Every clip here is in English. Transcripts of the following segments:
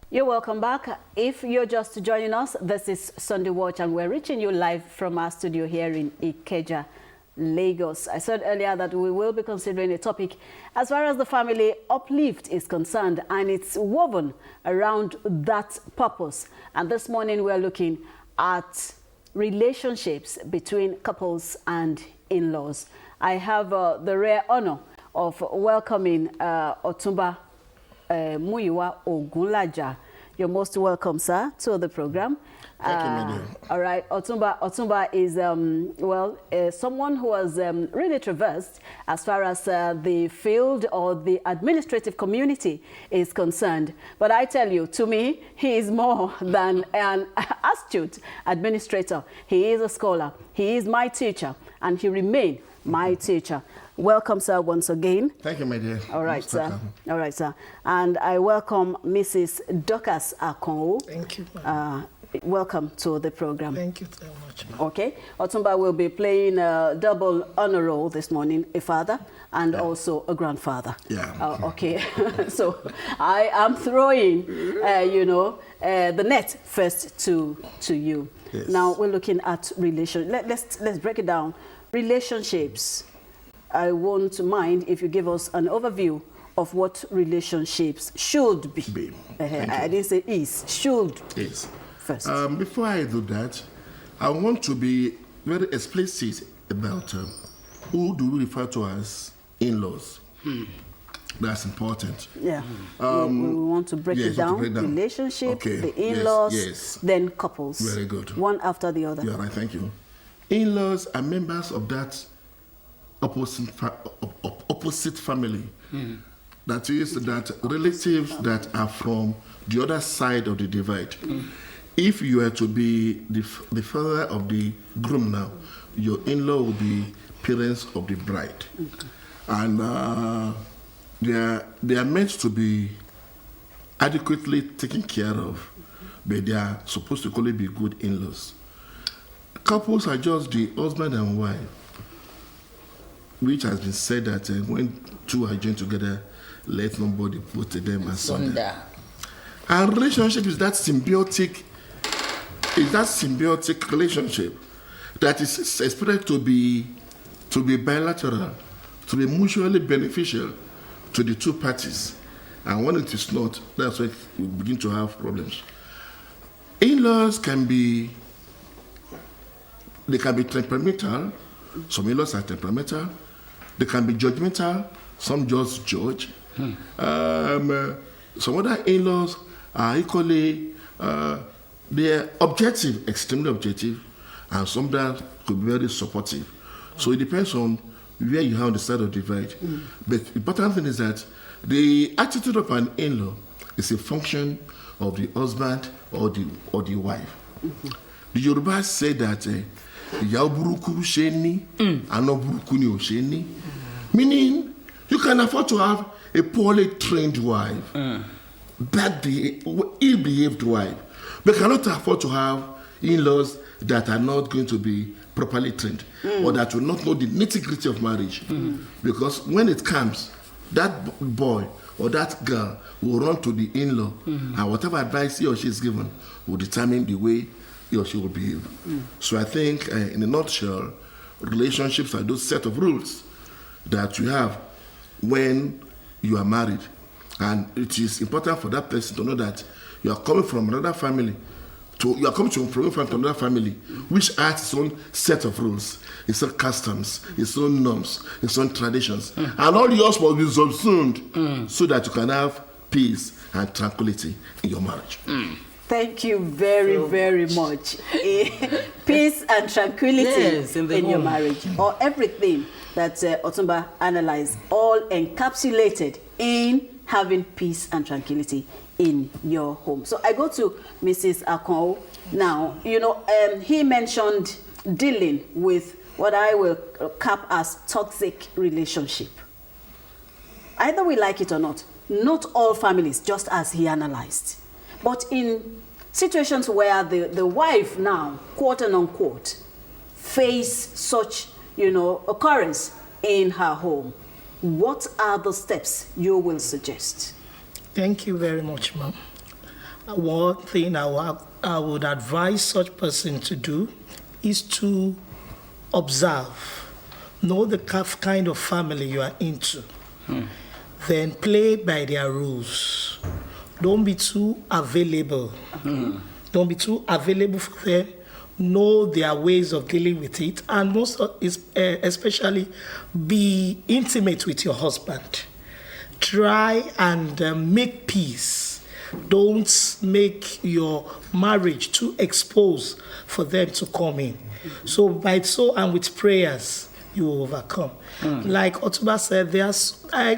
You're welcome back. If you're just joining us, this is Sunday Watch and we're reaching you live from our studio here in Ikeja, Lagos. I said earlier that we will be considering a topic as far as the family uplift is concerned, and it's woven around that purpose. And this morning we're looking at relationships between couples and in-laws. I have the rare honor of welcoming Otumba Muyiwa Ogunlaja. You're most welcome, sir, to the program. Thank you, Media. All right, Otumba is, someone who has really traversed as far as the field or the administrative community is concerned. But I tell you, to me, he is more than an astute administrator. He is a scholar. He is my teacher, and he remains my teacher. Welcome, sir, once again. Thank you, my dear. All right, sir. All right, sir. And I welcome Mrs. Dorcas Akonwo. Thank you. Welcome to the program. Thank you so much. Okay. Otumba will be playing a double honor role this morning, a father and also a grandfather. Yeah. Okay. So I am throwing, the net first to you. Yes. Now we're looking at let's break it down. Relationships. I won't mind if you give us an overview of what relationships should be. I didn't say is, should. Yes. First. Before I do that, I want to be very explicit about who do we refer to as in-laws. That's important. Yeah. We want to break it down. Relationship, okay. The in-laws, yes. Then couples. Very good. One after the other. Yeah, right, thank you. In-laws are members of that opposite family. That is, that relatives that are from the other side of the divide. If you are to be the father of the groom now, your in-law will be parents of the bride. And they are meant to be adequately taken care of, but they are supposed to only be good in-laws. Couples are just the husband and wife, which has been said that when two are joined together, let nobody put them asunder. And relationship is that symbiotic relationship that is expected to be bilateral, to be mutually beneficial to the two parties. And when it is not, that's when we begin to have problems. In-laws can be temperamental. Some in-laws are temperamental. They can be judgmental. Some just judge. Some other in-laws are equally they're objective, extremely objective, and some that could be very supportive. So it depends on where you are on the side of the divide. But the important thing is that the attitude of an in-law is a function of the husband or the wife. The Yoruba say that ìyàwó burúkú ṣe ní, àna burúkú ni ò ṣe ní. Meaning, you can afford to have a poorly trained wife, ill-behaved wife, but cannot afford to have in-laws that are not going to be properly trained or that will not know the nitty-gritty of marriage. Because when it comes, that boy or that girl will run to the in-law, and whatever advice he or she is given will determine the way he or she will behave. So I think, in a nutshell, relationships are those set of rules that you have when you are married. And it is important for that person to know that you are coming from another family, you are coming from another family, which has its own set of rules, its own customs, its own norms, its own traditions. And all yours must be subsumed so that you can have peace and tranquility in your marriage. Thank you very much. Peace and tranquility in your marriage, or everything that Otumba analyzed, all encapsulated in having peace and tranquility in your home. So I go to Mrs. Akonwo now. He mentioned dealing with what I will cap as toxic relationship. Either we like it or not all families, just as he analyzed. But in situations where the wife now, quote and unquote, face such, occurrence in her home, what are the steps you will suggest? Thank you very much, ma'am. one thing I would advise such person to do is to observe, know the kind of family you are into, then play by their rules. Don't be too available. Don't be too available for them. Know their ways of dealing with it, and especially be intimate with your husband. Try and make peace. Don't make your marriage too exposed for them to come in. So with prayers, you will overcome. Like Otuba said, I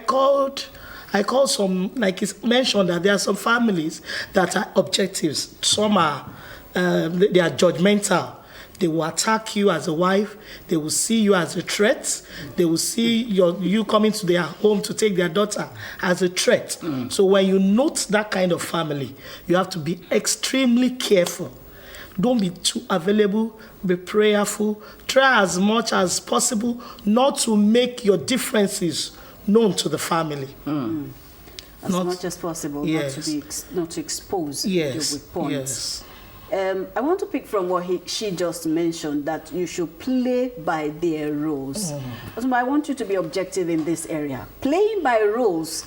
called some, like it's mentioned that there are some families that are objectives. Some are they are judgmental. They will attack you as a wife. They will see you as a threat. They will see you coming to their home to take their daughter as a threat. So when you note that kind of family, you have to be extremely careful. Don't be too available. Be prayerful. Try as much as possible not to make your differences known to the family. As much as possible, yes. not to expose yes. you with points. Yes. I want to pick from what she just mentioned, that you should play by their rules. I want you to be objective in this area. Playing by rules,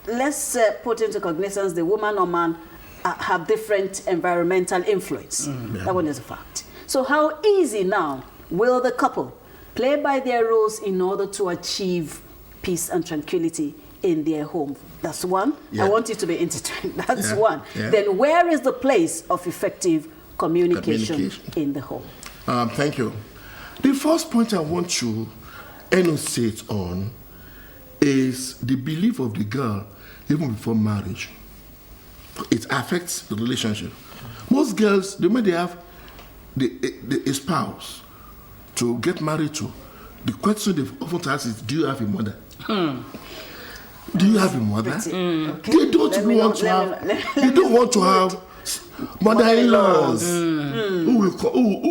let's put into cognizance the woman or man have different environmental influence. That one is a fact. So how easy now will the couple play by their rules in order to achieve peace and tranquility in their home? That's one. I want you to be entertained. That's one. Then where is the place of effective communication in the home? Thank you. The first point I want to enunciate on is the belief of the girl even before marriage. It affects the relationship. Most girls, the moment they have a spouse to get married to, the question they often ask is, do you have a mother? Do you have a mother? Okay. They don't want to have mother-in-laws who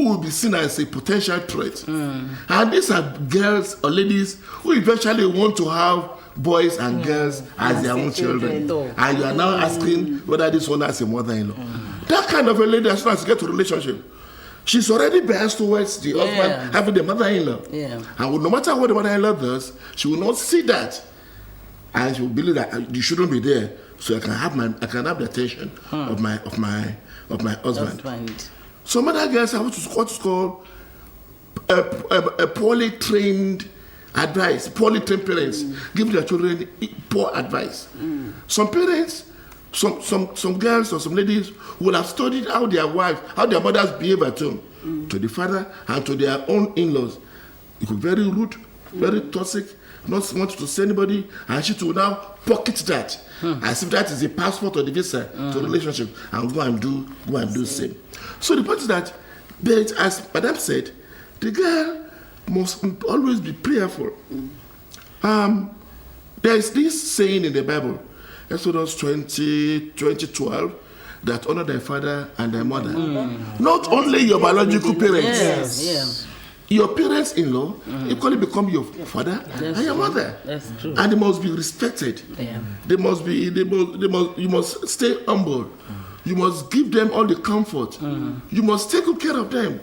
will be seen as a potential threat. And these are girls or ladies who eventually want to have boys and girls as their own children. And you are now asking whether this one has a mother-in-law. That kind of a lady, as soon as you get to a relationship, she's already biased towards the husband having the mother-in-law. And no matter what the mother-in-law does, she will not see that. And she will believe that you shouldn't be there, so I can have the attention of my husband. Some other girls have what is called a poorly trained advice. Poorly trained parents give their children poor advice. Some parents, some girls or some ladies will have studied how their mothers behave at home to the father and to their own in-laws. It could be very rude, very toxic, not want to see anybody, and she will now pocket that as if that is a passport or the visa to a relationship, and go and do same. So the point is that, as Madam said, the girl must always be prayerful. There is this saying in the Bible, Exodus 20:12, that honor thy father and thy mother. Not only your biological parents. Your parents-in-law equally become your father and your mother. That's true. And they must be respected. You must stay humble. You must give them all the comfort. You must take good care of them.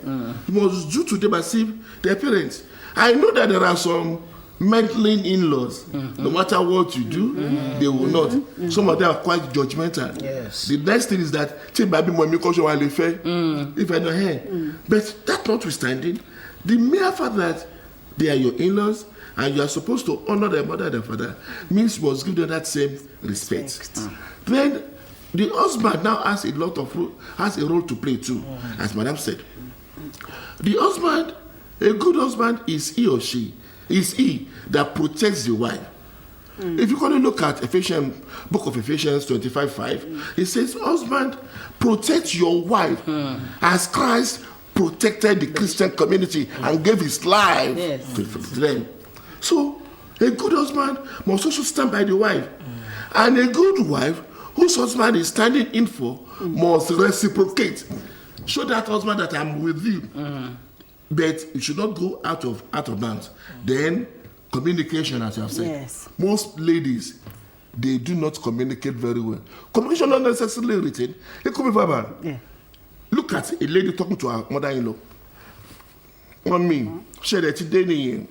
You must do to them as if they're parents. I know that there are some meddling in-laws. No matter what you do, they will not. Some of them are quite judgmental. Yes. The next thing is that if I know her. But that notwithstanding, the mere fact that they are your in-laws and you are supposed to honor their mother and their father means you must give them that same respect. Then the husband now has a role to play too, as Madam said. The husband, a good husband is he or she, is he that protects the wife. If you can look at book of Ephesians 25:5, it says, husband, protect your wife as Christ protected the Christian community and gave his life to them. So a good husband must also stand by the wife. And a good wife whose husband is standing in for must reciprocate. Show that husband that I'm with you. But you should not go out of bounds. Then communication, as you have said. Yes. Most ladies they do not communicate very well. Communication not necessarily written. It could be verbal. Yeah. Look at a lady talking to her mother-in-law. Mommy, share that today.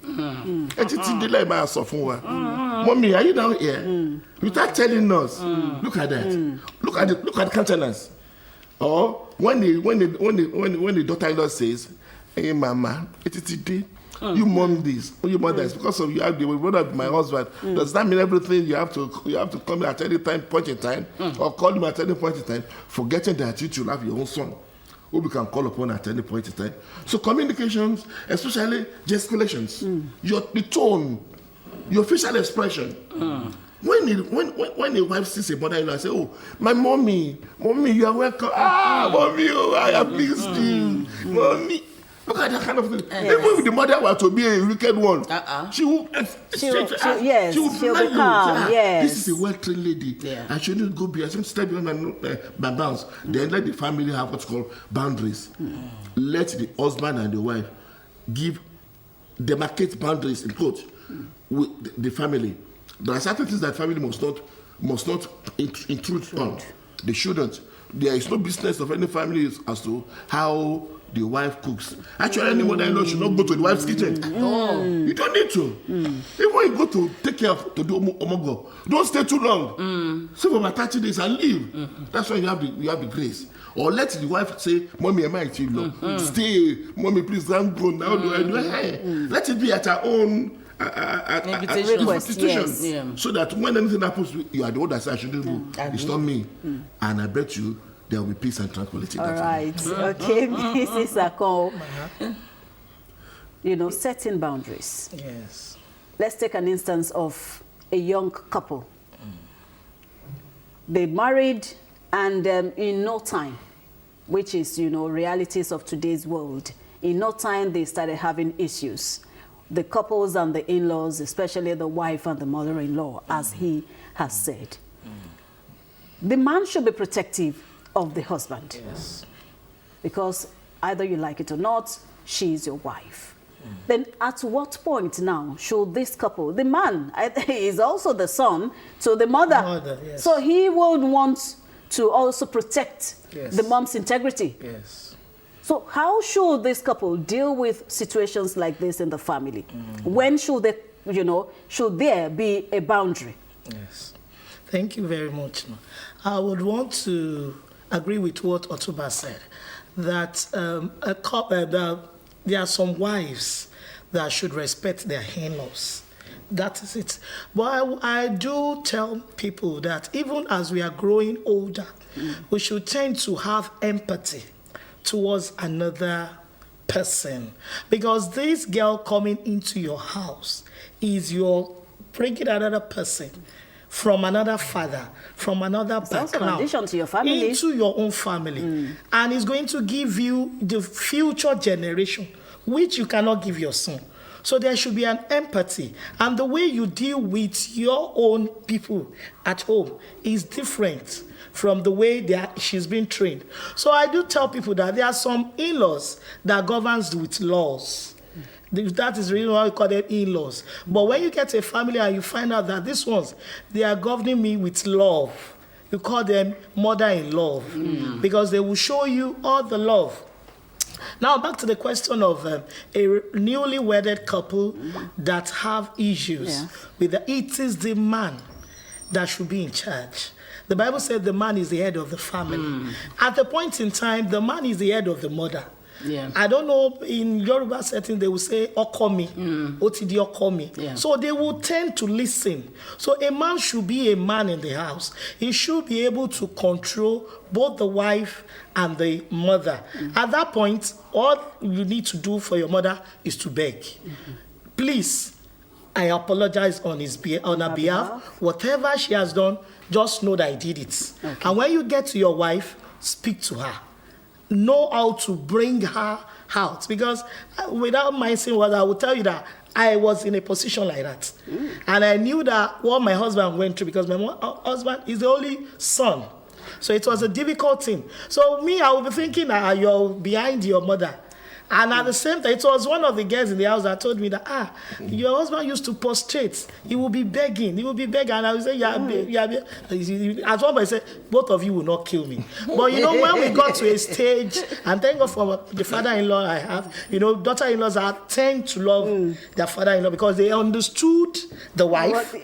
Mommy, are you down here? Without telling us. Look at that. Look at countenance. Or when the daughter-in-law says, "Hey, mama, it's today." You mom this, or you mother this, because of you have the brother of my husband. Does that mean everything you have to come at any time, point in time, or call him at any point in time, forgetting that you have your own son, who we can call upon at any point in time? So communications, especially gesticulations, the tone, your facial expression. When a wife sees a mother-in-law, I say, "Oh, my mommy, you are welcome. Ah, mommy, oh, I have missed you, mommy." Look at that kind of thing. Even if the mother were to be a wicked one, she will become. This is a well-trained lady. I shouldn't go beyond. I shouldn't step beyond my bounds. Then let the family have what's called boundaries. Let the husband and the wife demarcate boundaries in quote with the family. There are certain things that family must not intrude on. They shouldn't. There is no business of any family as to how the wife cooks. Actually, any mother-in-law should not go to the wife's kitchen. No. You don't need to. Even when you go to take care of to do omogo, don't stay too long. Stay for about 30 days and leave. That's when you have the grace. Or let the wife say, "Mommy, am I too long? Stay, mommy, please don't go now." Let it be at her own invitation. So that when anything happens, you are the one that says I shouldn't go. It's not me. And I bet you there will be peace and tranquility. All right. Okay, Mrs. Akon. Setting boundaries. Yes. Let's take an instance of a young couple. They married, and in no time, which is, realities of today's world, in no time they started having issues. The couples and the in-laws, especially the wife and the mother-in-law, as he has said. The man should be protective of the husband. Yes. Because either you like it or not, she is your wife. Then at what point now should this couple, the man is also the son to the mother. Yes. So he would want to also protect the mom's integrity. Yes. So how should this couple deal with situations like this in the family? When should they, should there be a boundary? Yes. Thank you very much. I would want to agree with what Otuba said, that there are some wives that should respect their in-laws. That is it. But I do tell people that even as we are growing older, we should tend to have empathy towards another person, because this girl coming into your house is your bringing another person from another father, from another background, addition to your family, into your own family, and it's going to give you the future generation, which you cannot give your son. So there should be an empathy, and the way you deal with your own people at home is different from the way she's been trained. So I do tell people that there are some in-laws that governs with laws. That is really why we call them in-laws. But when you get a family and you find out that these ones, they are governing me with love, you call them mother-in-law, because they will show you all the love. Now back to the question of a newly wedded couple that have issues with it is the man that should be in charge. The Bible said the man is the head of the family. At the point in time, the man is the head of the mother. Yeah. I don't know, in Yoruba setting, they will say, Okomi, Otidi Okomi. Yeah. So they will tend to listen. So a man should be a man in the house. He should be able to control both the wife and the mother. At that point, all you need to do for your mother is to beg. Please, I apologize on her behalf. Whatever she has done, just know that I did it. Okay. And when you get to your wife, speak to her. Know how to bring her out. Because without my saying what I will tell you that I was in a position like that. And I knew that what my husband went through, because my husband is the only son. So it was a difficult thing. So me, I will be thinking that you're behind your mother. And at the same time, it was one of the girls in the house that told me that, your husband used to prostrate. He will be begging. And I would say, at one point I said, both of you will not kill me. But when we got to a stage, and thank God for the father-in-law I have, daughter-in-laws tend to love their father-in-law because they understood the wife.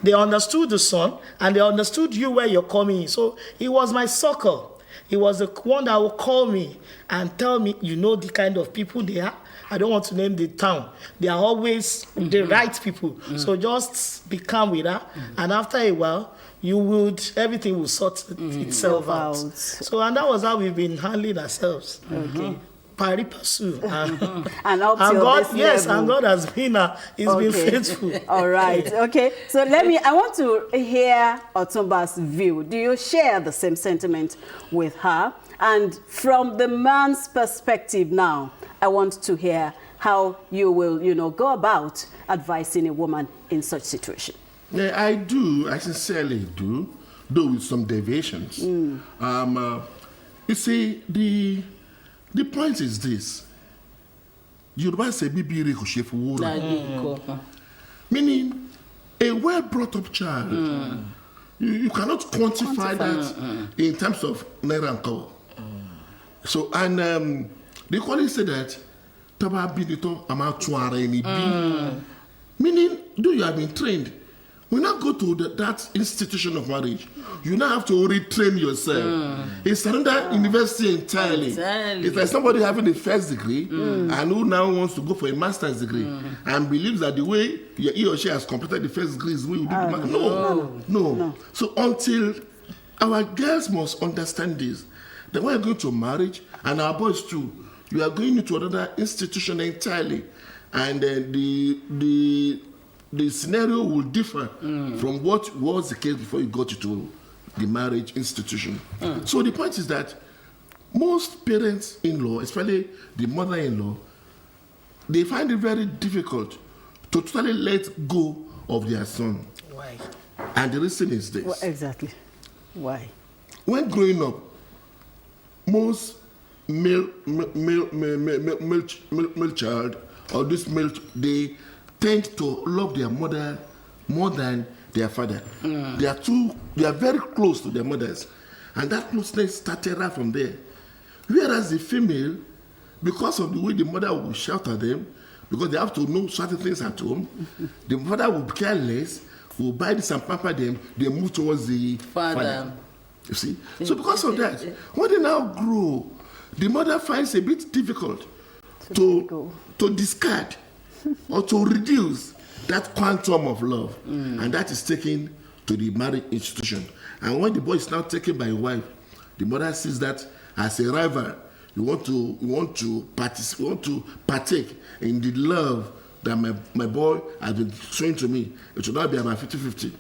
They understood the son, and they understood you where you're coming. So he was my circle. He was the one that would call me and tell me, the kind of people they are. I don't want to name the town. They are always the right people. So just be calm with that. And after a while, everything will sort itself out. So, and that was how we've been handling ourselves. Okay. Pari pursue. And up to God, this level. And God has been, been faithful. All right. Okay. So I want to hear Otumba's view. Do you share the same sentiment with her? And from the man's perspective now, I want to hear how you will, go about advising a woman in such situation. Yeah, I do. I sincerely do, though with some deviations. You see, the point is this. Yoruba say bibiri ko shefu wura. Meaning, a well-brought-up child, you cannot quantify that in terms of naira and kobo. So, and they call say that taba binito ama tuare ni bi. Meaning, though you have been trained, when you go to that institution of marriage, you now have to retrain yourself. It's another university entirely. It's like somebody having a first degree and who now wants to go for a master's degree and believes that the way he or she has completed the first degree is the way we do the master. No. So until our girls must understand this, that when you're going to marriage, and our boys too, you are going into another institution entirely, and the scenario will differ from what was the case before you got to the marriage institution. So the point is that most parents-in-law, especially the mother-in-law, they find it very difficult to totally let go of their son. Why? And the reason is this. Well, exactly. Why? When growing up, most male child or this male, they tend to love their mother more than their father. They are very close to their mothers. And that closeness started right from there. Whereas the female, because of the way the mother will shout at them, because they have to know certain things at home, the mother will care less, will buy this and pamper them, they move towards the father. You see? So because of that, when they now grow, the mother finds it a bit difficult to discard or to reduce that quantum of love. And that is taken to the marriage institution. And when the boy is now taken by a wife, the mother sees that as a rival. You want to partake in the love that my boy has been showing to me. It should not be about 50-50.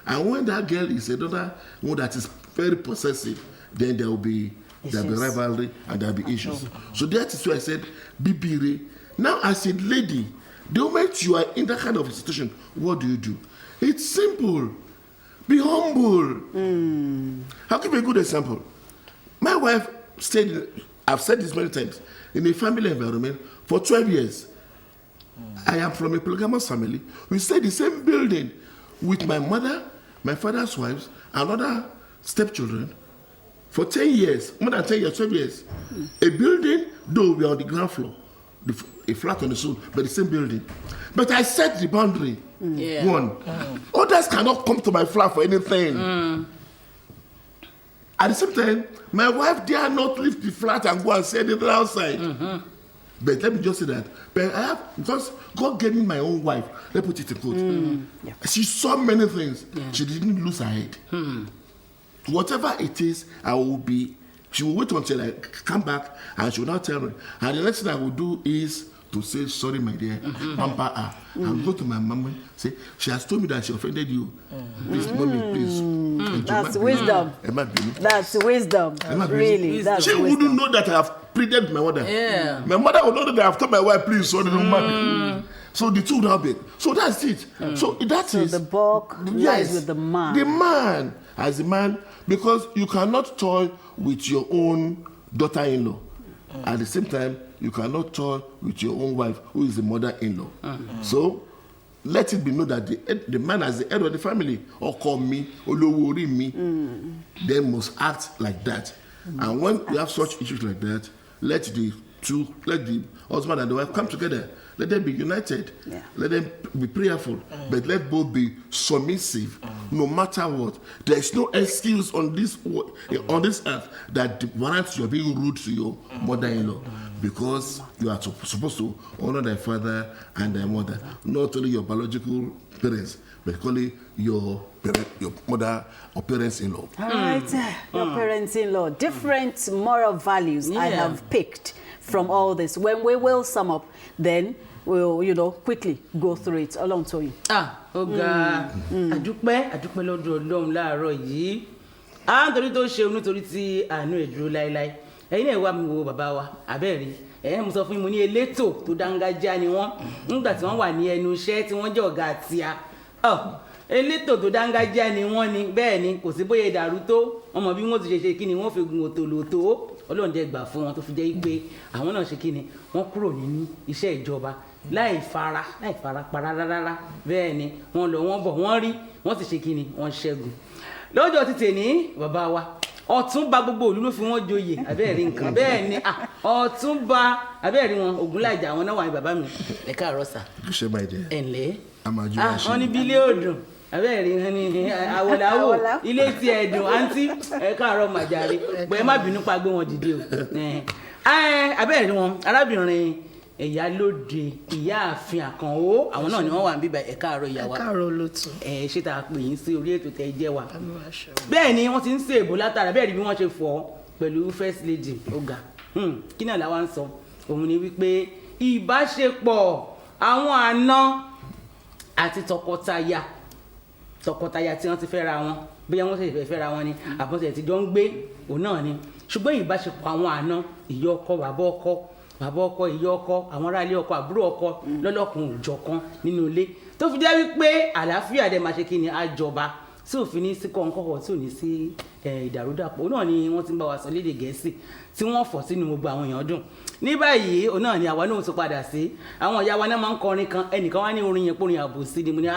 And when that girl is another one that is very possessive, then there will be rivalry and there will be issues. So that is why I said, Bibiri. Now as a lady, the moment you are in that kind of institution, what do? It's simple. Be humble. I'll give you a good example. My wife stayed, I've said this many times, in a family environment for 12 years. I am from a polygamous family. We stayed in the same building with my mother, my father's wives, and other stepchildren for 10 years, more than 10 years, 12 years. A building, though we are on the ground floor, a flat on the soil, but the same building. But I set the boundary. One. Others cannot come to my flat for anything. At the same time, my wife dare not leave the flat and go and say anything outside. But let me just say that. But I have, because God gave me my own wife, let me put it in quote. She saw many things. She didn't lose her head. Whatever it is, I will be. She will wait until I come back and she will not tell me. And the next thing I will do is to say, sorry, my dear, Pampa, I'll go to my mama, say, she has told me that she offended you. Please, mommy, please. That's wisdom. That's wisdom. Really, that's she wisdom. wouldn't know that I have pleaded my mother. My mother would know that I have told my wife, please, sorry, don't marry. So the two would have been. So that's it. So that is. The buck lies with the man. The man, as a man, because you cannot toy with your own daughter-in-law. At the same time, you cannot toy with your own wife who is the mother-in-law. So let it be known that the man as the head of the family, ọkọ mi, olówó orí mi, they must act like that. And when we have such issues like that, let the husband and the wife come together. Let them be united. Yeah. Let them be prayerful. But let both be submissive, no matter what. There is no excuse on this earth that warrants you are being rude to your mother-in-law, because you are supposed to honor thy father and thy mother, not only your biological parents, but equally your mother or parents-in-law. All right, your parents-in-law. Different moral values I have picked from all this. When we will sum up, then we'll, quickly go through it. Ọlọ́run tó yìí. Ọ̀gá, àdúpẹ́ lọ́dọ̀ Ọlọ́run láàárọ̀ yìí. Nítorí tó ṣe nítorí tí àánú ẹ̀ dúró láéláé. Ẹ̀yin náà wá mi wo bàbá wa, àbẹ́ẹ̀rí. Mo sọ fún yín, mo ní elétò tó dángájá ni wọ́n. Nígbà tí wọ́n wà ní ẹnu iṣẹ́ tí wọ́n jẹ́ ọ̀gá àti elétò tó dángájá ni wọ́n ni, bẹ́ẹ̀ ni kò sí bóyá ìdàrú tó, wọ́n mọ̀ bí wọ́n ti ṣe kí ni wọ́n fi gun òtòlótó. Ọlọ́run jẹ́ gbà fún wọn tó fi jẹ́ pé àwọn náà ṣe kí ni wọ́n kúrò nínú iṣẹ́ ìjọba láì fara para rárá. Bẹ́ẹ̀ ni wọ́n lọ wọ́n bọ̀ wọ́n rí wọ́n sì ṣe kí ni wọ́n ṣẹ́gun. Lọ́jọ́ ti tèní bàbá wa Ọ̀túnba gbogbo ìlú ló fi wọ́n joyè, àbẹ́ẹ̀rí nǹkan. Bẹ́ẹ̀ ni Ọ̀túnba àbẹ́ẹ̀rí wọn Ògúnlájà àwọn náà wà ní bàbá mi. Ẹ káàárọ̀ sà. Ṣé máa jẹ? Ẹ̀ǹlẹ́. Wọ́n ní bílé òdùn àbẹ́ẹ̀rí ní àwòláwò ilé tí ẹ̀dùn àǹtí ẹ káàárọ̀ màjàre pé má bínú pa gbé wọn dìde o. Àbẹ́ẹ̀rí wọn arábìnrin Ìyálóde Ìyáàfin Àkànó àwọn náà ni wọ́n wà ń bíbá ẹ káàárọ̀ ìyàwó. Ẹ káàárọ̀ olóòtú. Ṣé tá a pè yín sí orí ètò tẹ́ jẹ́ wa. Bẹ́ẹ̀ ni wọ́n ti ń ṣe èbó látara bẹ́ẹ̀ ni bí wọ́n ṣe fọ́ pẹ̀lú first lady ọ̀gá. Kí náà làwa ń sọ òun ni wípé ìbáṣepọ̀ àwọn àna àti tọkọtaya tí wọ́n ti fẹ́ra wọn bóyá wọ́n sì fẹ́ fẹ́ra wọn ni àbọ̀sẹ̀ tí jọ ń gbé òun náà ni, ṣùgbọ́n ìbáṣepọ̀ àwọn àna ìyá ọkọ bàbá ọkọ ìyá ọkọ àwọn aráalé ọkọ àbúrò ọkọ lọ́lọ́kun òjọ̀kan nínú ilé tó fi jẹ́ wípé àlàáfíà dẹ̀ máa ṣe kí ni àjọba tí òfin ní sí kọ́ńkọ́kọ́ tí ò ní sí ìdàrúdàpọ̀ òun náà ni wọ́n ti ń bá wa sọ lédè Gẹ̀ẹ́sì tí wọ́n fọ̀ sínú gbogbo àwọn èèyàn dùn. Ní báyìí òun náà ni àwa náà tún padà sí àwọn ìyá wa náà máa ń kọrin kan ẹnìkan wá ní orin yẹn pórin àbòsí ni mo ní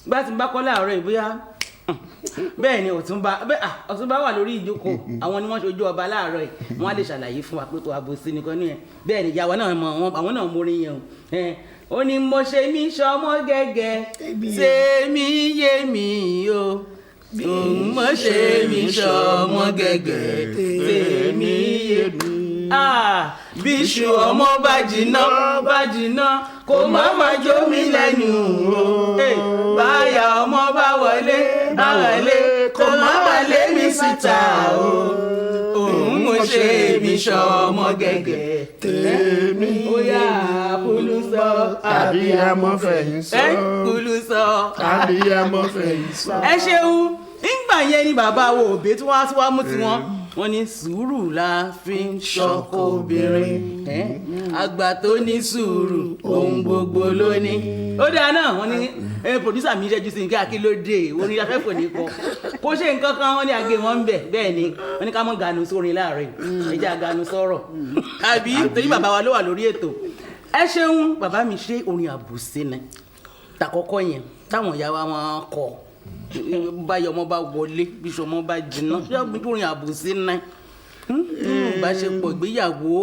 bá ti bá kọ́ láàárọ̀ ìbúyá bẹ́ẹ̀ ni Ọ̀túnba wà lórí ìjókòó àwọn ni wọ́n ṣojú ọba láàárọ̀ yìí wọ́n á lè ṣàlàyé fún wa pé tó àbòsí nìkan ní ẹ̀ bẹ́ẹ̀ ni ìyá wa náà mọ̀ àwọn náà mú orin yẹn o. Ó ní mo ṣe mí ṣọmọ gẹ́gẹ́ ṣe mí yé mi o mo ṣe mí ṣọmọ gẹ́gẹ́ ṣe mí yé mi. Bíṣu ọmọ bá jìnnà kò má jó mi lẹ́nu o. Báyà ọmọ bá wọlé kò má lé mi síta o. Òun mo ṣe mí ṣọmọ gẹ́gẹ́ tèmi. Ó yá Kúlúsọ àbíyamọ fẹ̀yìn sọ. Kúlúsọ àbíyamọ fẹ̀yìn sọ. Ẹ ṣeun nígbà yẹn ni bàbá wo òbí tí wọ́n wá mú tiwọn wọ́n ní sùúrù la fi ń ṣọkọ obìnrin àgbà tó ní sùúrù ohun gbogbo ló ní. Ó dáa náà wọ́n ní pòdúsà mi ṣẹ́jú sí nǹkan akílódé orin afẹ́fò ní kọ kó ṣe nǹkan kan wọ́n ní agé wọn ń bẹ̀ bẹ́ẹ̀ ni wọ́n ní ká mọ́ ganu sórin láàrin ẹja ganu sọ̀rọ̀ àbí torí bàbá wa ló wà lórí ètò. Ẹ ṣeun bàbá mi ṣe orin àbùsí ni tàkọ́kọ́ yẹn táwọn ìyá wa wọn kọ báyọ̀ ọmọ bá wọlé bíṣọ ọmọ bá jìnnà ṣọ́ọ́bù tó rìn àbùsí náà ìbáṣepọ̀ ìgbéyàwó.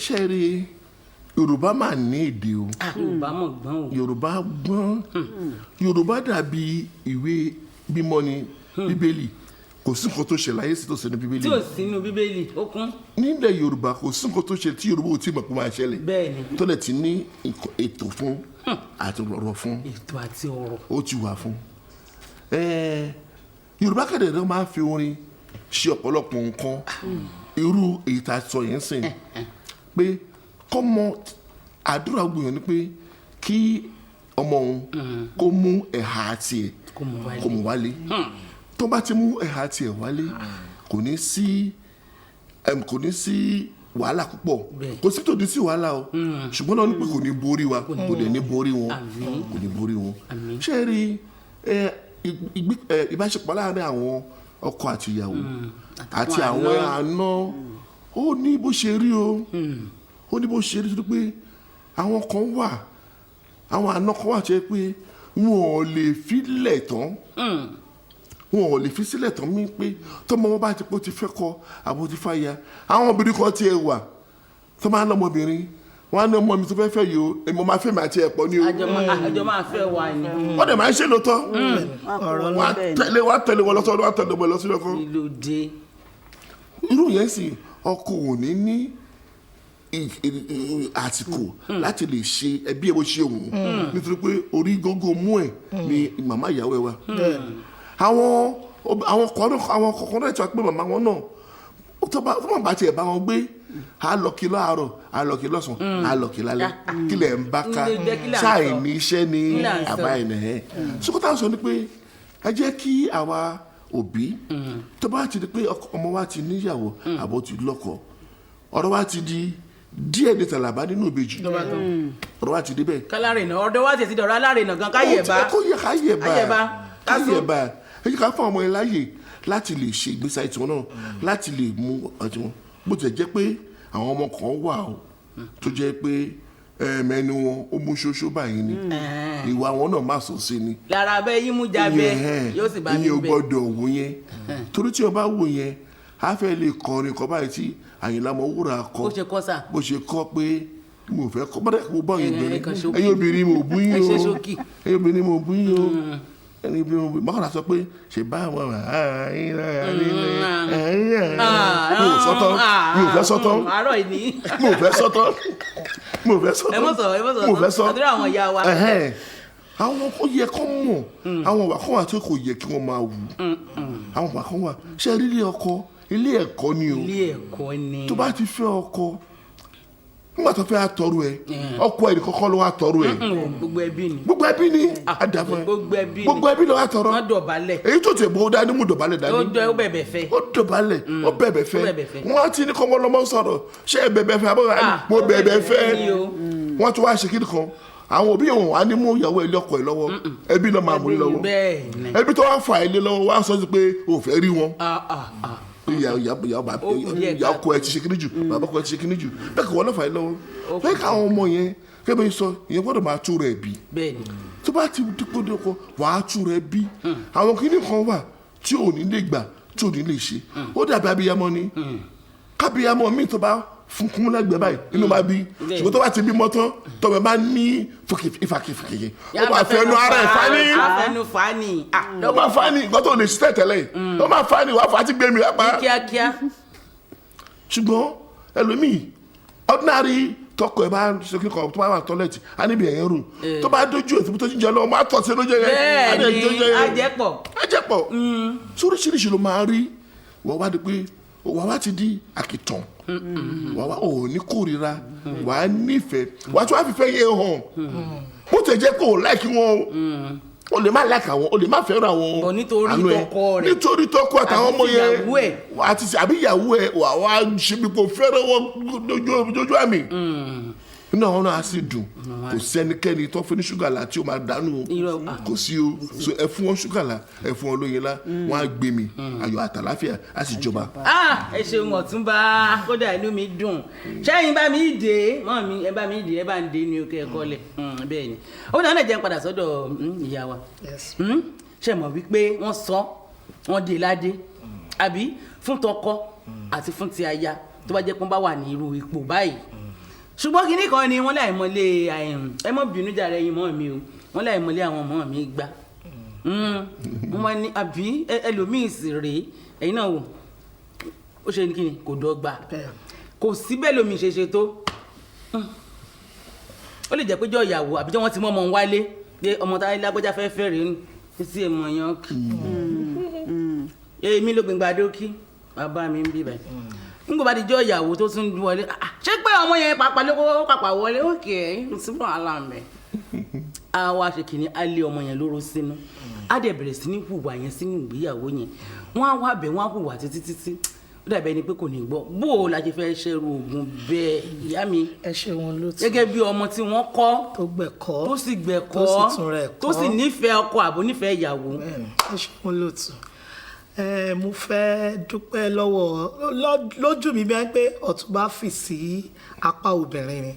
Ṣé rí Yorùbá máa ní èdè o. Yorùbá mọ̀ gbọ́n o. Yorùbá gbọ́n. Yorùbá dàbí ìwé mímọ́ ni Bíbélì kò sí nǹkan tó ṣe láyé sí tó ṣe ní Bíbélì. tí ò sínú Bíbélì ó kún. nílẹ̀ Yorùbá kò sí nǹkan tó ṣe tí Yorùbá ò tí ì mọ̀ pé máa ṣẹlẹ̀. bẹ́ẹ̀ni. tó lẹ̀ ti ní ètò fún àti ọ̀rọ̀ fún. ètò àti ọ̀rọ̀. ó ti wà fún. Yorùbá kẹ̀dẹ̀ náà máa ń fi orin ṣe ọ̀pọ̀lọpọ̀ nǹkan irú èyí tá a sọ yẹn sìn pé kọ́mọ àdúrà gbìyànjú ni pé kí ọmọ òun kó mú ẹ̀hà tiẹ̀ kó mú wálé tó bá ti mú ẹ̀hà tiẹ̀ wálé kò ní sí wàhálà púpọ̀ kò sí tòdí sí wàhálà o ṣùgbọ́n náà ní pé kò ní borí wa kò dẹ̀ ní borí wọn kò ní borí wọn ṣé ẹ rí ìbáṣepọ̀ láàárín àwọn ọkọ àti ìyàwó àti àwọn àna ó ní bó ṣe rí o ó ní bó ṣe rí tó pé àwọn kan wà àwọn àna kan wà tó yẹ pé wọn ò lè filẹ̀ tán wọn ò lè fi sílẹ̀ tán mí pé tọmọ wọn bá ti pé ó ti fẹ́ kọ àbò ti fà ya àwọn obìnrin kan tiẹ̀ wà tó máa ń lọ́mọbìnrin wọn á ní ọmọ mi tó fẹ́ fẹ́ yìí o èmi máa fẹ́ mi àti ẹ̀pọ̀ ni o. àjọ máa fẹ́ wà ní. wọ́n dẹ̀ máa ń ṣe lóòótọ́ wọ́n á tẹ̀lé wọn lọ́sọ̀rọ̀ wọ́n á tẹ̀lé wọn lọ́sọ̀rọ̀ kan. ìlòdì. irú yẹn sì ọkọ ò ní àsìkò láti lè ṣe ẹbí ẹ bó ṣe òun nítorí pé orí gógó mú ẹ ni màmá ìyàwó ẹ wa. àwọn kọ̀ọ̀kan náà ti wá pé màmá wọn náà tó bá tiẹ̀ bá wọn gbé alọ́kí láàárọ̀ alọ́kí lọ́sàn-án alọ́kí lálẹ́ kílẹ̀ ń bá ká ṣáì ní iṣẹ́ ní àbá ẹ̀nẹ̀ ẹ̀. sókòtà sọ ni pé ẹ jẹ́ kí àwa òbí tó bá ti di pé ọmọ wa ti níyàwó àbọ̀ ti lọ́kọ ọ̀rọ̀ wa ti di díẹ̀ ní tàlàbà nínú ìbejì ọ̀rọ̀ wa ti di bẹ́ẹ̀. kálárìnà ọ̀dọ̀ wa ti dọ̀rọ̀ alárìnà gan káyẹ̀bá káyẹ̀bá ẹ jẹ́ ká fún ọmọ yẹn láàyè láti lè ṣe ìgbésí ayé tiwọn náà láti lè mú ọtí wọn bó tilẹ̀ jẹ́ pé àwọn ọmọ kan wà ó tó jẹ́ pé mẹ́nu wọn ó mú ṣoṣo báyìí ni ìwà wọn náà má sọ sí ni. lára abẹ́ yín mú jábẹ́ yóò sì bá mi bẹ́ẹ̀. ìyẹn ò gbọ́dọ̀ wò yẹn torí tí o bá wò yẹn á fẹ́ lè kọrin kọ báyìí tí Àyìnlá Ọmọwúrà kọ bó ṣe kọ pé mo fẹ́ kọ bọ́dẹ̀ kó bọ́ yín bẹ̀rẹ̀ ẹ̀yin obìnrin mo bú yín o ẹ̀yin obìnrin mo bú yín o ẹni bí wọn mọ́kànlá sọ pé ṣe bá àwọn mi ò sọ́tọ́ mi ò fẹ́ sọ́tọ́ mi ò fẹ́ sọ́tọ́ mi ò fẹ́ sọ́tọ́ mi ò fẹ́ sọ́ àdúrà àwọn ìyá wa. àwọn kò yẹ kó mọ̀ àwọn wà kó wà tó kò yẹ kí wọ́n máa wù àwọn wà kó wà ṣe ilé ọkọ ilé ẹ̀kọ́ ni o ilé ẹ̀kọ́ ni tó bá ti fẹ́ ọkọ nígbà tó fẹ́ àtọrù ẹ ọkọ ẹ̀ kọ́kọ́ ló wá tọrù ẹ. gbogbo ẹbí ni àdàfẹ́ gbogbo ẹbí ló wá tọrọ èyí tó tẹ̀ bó dání mú dọ̀bálẹ̀ dání ó bẹ̀bẹ̀ fẹ́ ó bẹ̀bẹ̀ fẹ́ wọ́n á ti ní kọ́mọ lọ́mọ sọ̀rọ̀ ṣé ẹ bẹ̀bẹ̀ fẹ́ àbọ̀wá mo bẹ̀bẹ̀ fẹ́ wọ́n tún wá ṣe kíni kan àwọn òbí wọn wà ní mú ìyàwó ilé ọkọ ẹ lọ́wọ́ ẹbí náà máa mú ilé lọ́wọ́ ẹbí tó wá fà ilé lọ́wọ́ wá sọ sí pé o fẹ́ rí wọn ìyá ọkọ ẹ ti ṣe kíní jù bàbá ọkọ ẹ ti ṣe kíní jù bẹ́ẹ̀ kí wọ́n lọ́fà ẹ lọ́wọ́ bẹ́ẹ̀ káwọn ọmọ yẹn kébé sọ ìyẹn gbọ́dọ̀ máa tú rẹ̀ bí tó bá ti dípò dẹ́kọ̀ wà á tú rẹ̀ bí àwọn kíní kan wà tí ò ní lè gbà tí ò ní lè ṣe ó dàbí abiyamọ ni kábíyamọ míì tó bá fún kún lẹ́gbẹ̀ẹ́ báyìí inú máa bí ṣùgbọ́n tó bá ti bímọ tán tọ́wọ́ bá ní ìfàkìfàkì ó máa fẹ́ nu ara ẹ̀ fani ó máa fani nǹkan tó lè ṣiṣẹ́ tẹ́lẹ̀ ó máa fani wàá fà á ti gbé mi lápá. kíákíá. ṣùgbọ́n ẹlòmíì ordinary tọkọ ẹ bá ṣe kíkọ tó bá wà tọ́lẹ̀tì á níbi ẹ̀yẹ́ rò tó bá dójú ètò tó ti jẹ lọ́wọ́ máa tọ̀ sí lójú yẹn. bẹ́ẹ̀ni ajẹ́pọ̀ sóríṣiríṣi ló máa rí wọ́n wá di pé wàá wá ti di àkìtàn wàá wá ò ní kórìíra wàá nífẹ̀ẹ́ wàá tún wá fífẹ́ yẹ hàn bó tẹ̀ jẹ́ kó o láìkí wọn o lè má láìka wọn o lè má fẹ́ràn àwọn àánú ẹ nítorí tọkọ àtàwọn ọmọ yẹn àti àbí ìyàwó ẹ wàá wá ṣe bí kò fẹ́ràn wọn lójú àmì inú àwọn náà á sì dùn kò sẹ́nikẹ́ni tó fún ní ṣúgà là tí ó máa dànù kò sí o so ẹ fún wọn ṣúgà là ẹ fún wọn lóyin lá wọn á gbé mi ayọ̀ àtàláfíà á sì jọba. ẹ ṣeun Ọ̀túnba kódà inú mi dùn ṣẹ́yìn bá mi dé mọ́ mi ẹ bá mi dé ẹ bá ń dé ní òkè ẹ̀kọ́ lẹ̀ bẹ́ẹ̀ ni ó dáná jẹ́ ń padà sọ́dọ̀ ìyá wa ṣe mọ̀ wípé wọ́n sọ wọ́n dé ládé àbí fún tọkọ àti fún ti aya tó bá jẹ́ pé wọ́n bá wà ní irú ipò báyìí ṣùgbọ́n kínní kan ni wọ́n láì mọ́lé ẹ mọ́ bínú jàre ẹ̀yin mọ́ mi o wọ́n láì mọ́lé àwọn ọmọ mi gbá wọ́n ní àbí ẹlòmíì sì rèé ẹ̀yin náà wò ó ṣe ní kíni kò dọ́gba kò sí bẹ́ẹ̀ lómi ṣe ṣe tó ó lè jẹ́ pé jọ ìyàwó àbí jọ wọ́n ti mọ́ ọmọ wálé pé ọmọ táyé lágbọ́já fẹ́ fẹ́ rèé ní sí èèmọ̀ yẹn kì èmi ló gbìngbà dókí bàbá mi ń bí báyìí nígbà bá di jọ ìyàwó tó tún wọlé ṣé pé ọmọ yẹn pàpà ló pàpà wọlé òkè síbò aláǹbẹ a wá ṣe kìíní a lé ọmọ yẹn lóró sínú a dẹ̀ bẹ̀rẹ̀ sí ní hùwà yẹn sínú ìgbéyàwó yẹn wọ́n á wá bẹ̀ wọ́n á hùwà títí ó dàbẹ̀ ni pé kò ní gbọ́ bó o la ṣe fẹ́ ṣerú oògùn bẹ́ẹ̀ ìyá mi ẹ ṣe wọn ló tún gẹ́gẹ́ bí ọmọ tí wọ́n kọ́ tó gbẹ̀kọ́ tó sì gbẹ̀kọ́ tó sì nífẹ̀ẹ́ ọkọ àbò nífẹ̀ẹ́ ìyàwó ẹ ṣe wọn ló tún mo fẹ́ dúpẹ́ lójú mi bẹ́ẹ̀ pé Ọ̀túnba fì sí apá obìnrin ni.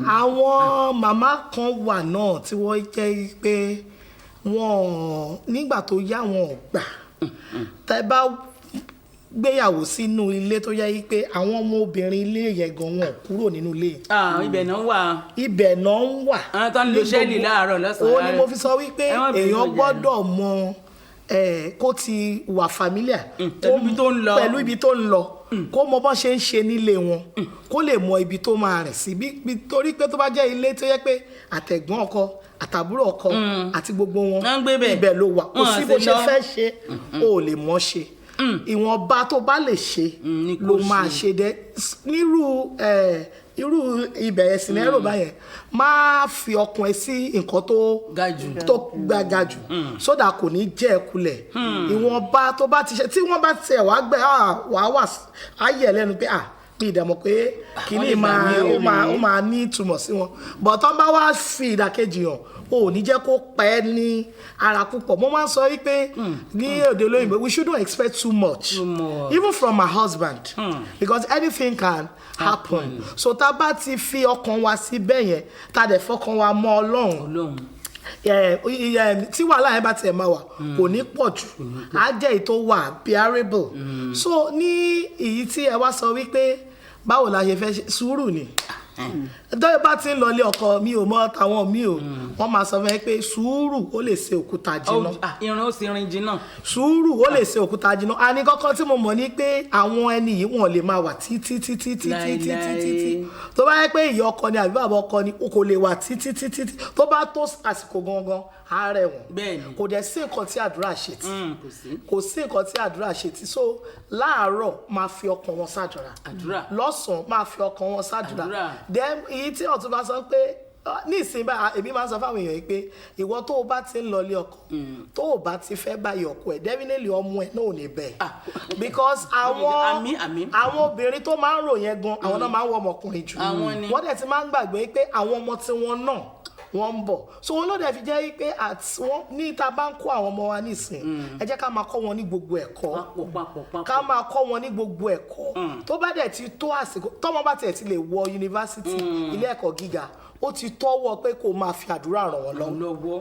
Àwọn màmá kan wà náà tí wọ́n jẹ́ pé wọ́n nígbà tó yá wọn ò gbà. Tẹ́ bá gbéyàwó sínú ilé tó yẹ pé àwọn ọmọ obìnrin ilé yẹn gan wọn kúrò nínú ilé. Ibẹ̀ náà wà. Ibẹ̀ náà ń wà. Àwọn tó ń lo ṣẹ́ẹ̀lì láàárọ̀ lọ́sàn-án. Ó ní mo fi sọ wípé èèyàn gbọ́dọ̀ mọ kó ti wà familiar pẹ̀lú ibi tó ń lọ kó mọ bọ́n ṣe ń ṣe nílé wọn kó lè mọ ibi tó máa rìn sí torí pé tó bá jẹ́ ilé tó yẹ pé àtẹ̀gbọ́n ọkọ àtàbúrò ọkọ àti gbogbo wọn ibẹ̀ ló wà kò sí bó ṣe fẹ́ ṣe ó lè mọ̀ ṣe ìwọ̀nba tó bá lè ṣe ló máa ṣe dé nírú irú ibẹ̀ ẹ̀sìn ẹ̀rọ báyẹn máa fi ọkàn ẹ sí nǹkan tó ga jù sódà kò ní jẹ́ ẹ̀kulẹ̀ ìwọ̀nba tó bá ti ṣe tí wọ́n bá tiẹ̀ wá gbẹ wàá wà ayẹ̀ lẹ́nu pé bí ìdààmú pé kìíní ó máa ní ìtumọ̀ sí wọn bọ̀ tán bá wá fi ìdàkejì hàn o ò ní jẹ́ kó pẹ́ ní ara púpọ̀ mo máa ń sọ wípé ní èdè olóyìnbó we shouldn't expect too much even from my husband because anything can happen so tá a bá ti fi ọkàn wa sí bẹ́ẹ̀ yẹn tá a dẹ̀ fọkàn wa mọ́ Ọlọ́run tí wàhálà yẹn bá tiẹ̀ máa wà kò ní pọ̀ jù á jẹ́ èyí tó wà bearable so ní èyí tí ẹ wá sọ wípé báwo la ṣe fẹ́ sùúrù ni dọ́yọ̀ bá ti ń lọlé ọkọ mi ò mọ tàwọn mi ò wọ́n máa sọ fún ẹ pé sùúrù ó lè ṣe òkúta jìnnà ìrìn ó sì rìn jìnnà sùúrù ó lè ṣe òkúta jìnnà a ní kọ́kọ́ tí mo mọ̀ ní pé àwọn ẹni yìí wọ́n lè máa wà títí tó bá yẹ pé ìyá ọkọ ni àbí bàbá ọkọ ni kò lè wà títí tó bá tó àsìkò gangan àárẹ̀ wọn kò dẹ̀ sí nǹkan tí àdúrà ṣe tí kò sí nǹkan tí àdúrà ṣe tí so láàárọ̀ máa fi ọkàn wọn ṣàdúrà lọ́sàn-án máa fi ọkàn wọn ṣàdúrà then èyí tí Ọ̀túnba sọ pé ní ìsìn bá èmi máa ń sọ fáwọn èèyàn yìí pé ìwọ tó o bá ti ń lọlé ọkọ tó o bá ti fẹ́ báyìí ọkọ ẹ̀ definitely ọmọ ẹ̀ náà ò ní bẹ́ẹ̀ because àwọn obìnrin tó máa ń rò yẹn gan àwọn náà máa ń wọ ọmọkùnrin jù wọ́n dẹ̀ ti máa ń gbàgbé pé àwọn ọmọ tí wọ́n náà wọ́n ń bọ̀ so wọn lóde fi jẹ́ pé ní ìta bá ń kó àwọn ọmọ wa nísìn ẹ jẹ́ ká máa kọ́ wọn ní gbogbo ẹ̀kọ́ ká máa kọ́ wọn ní gbogbo ẹ̀kọ́ tó bá dẹ̀ ti tó àsìkò tọ́mọ bá tiẹ̀ ti lè wọ yunifásitì ilé ẹ̀kọ́ gíga ó ti tọ́wọ́ pé kó máa fi àdúrà ràn wọ́n lọ́wọ́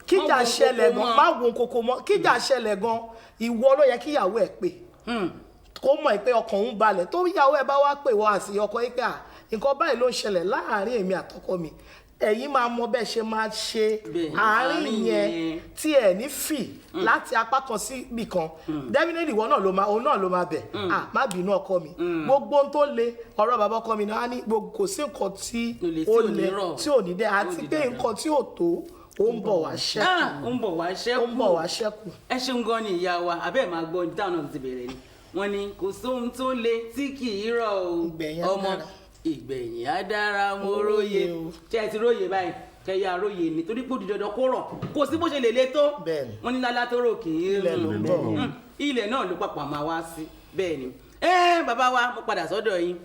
kíjà ṣẹlẹ̀ gan má wo kókó mọ́ kíjà ṣẹlẹ̀ gan ìwọ ló yẹ kíyàwó ẹ̀ pè kó mọ̀ pé ọkàn ń balẹ̀ tó yàwó ẹ̀ bá wá pè wọ́n àti ọkọ yìí pé nǹkan báyìí ló ń ṣẹlẹ̀ láàárín èmi àtọkọ mi ẹ̀yin máa mọ bẹ́ẹ̀ ṣe máa ṣe àárín yẹn tí ẹ̀ ní fì láti apá kan sí ibì kan definitely ìwọ náà òun náà ló máa bẹ̀ má bínú ọkọ mi gbogbo ohun tó le ọ̀rọ̀ bàbá ọkọ mi náà ní gbogbo kò sí nǹkan tí ó le tí ò ní dẹ́ àti pé nǹkan tí ò tó ó ń bọ̀ wá ṣẹ́kù. ẹ ṣeun gan ni ìyá wa abẹ́ẹ̀ máa gbọ́ táwọn náà ti bẹ̀rẹ̀ ni wọ́n ní kò sóhun tó le tí kì í rọ̀ ọmọ ìgbẹ̀yìn á dára mo róye ṣé ẹ ti róye báyìí kẹyà róye ni torí pé òdìdí ọdọ kó rọ̀ kò sí bó ṣe lè le tó wọn ní lálá tó rò kì í rìn ilẹ̀ náà ló pàpà máa wá sí bẹ́ẹ̀ ni bàbá wa mo padà sọ́dọ̀ yín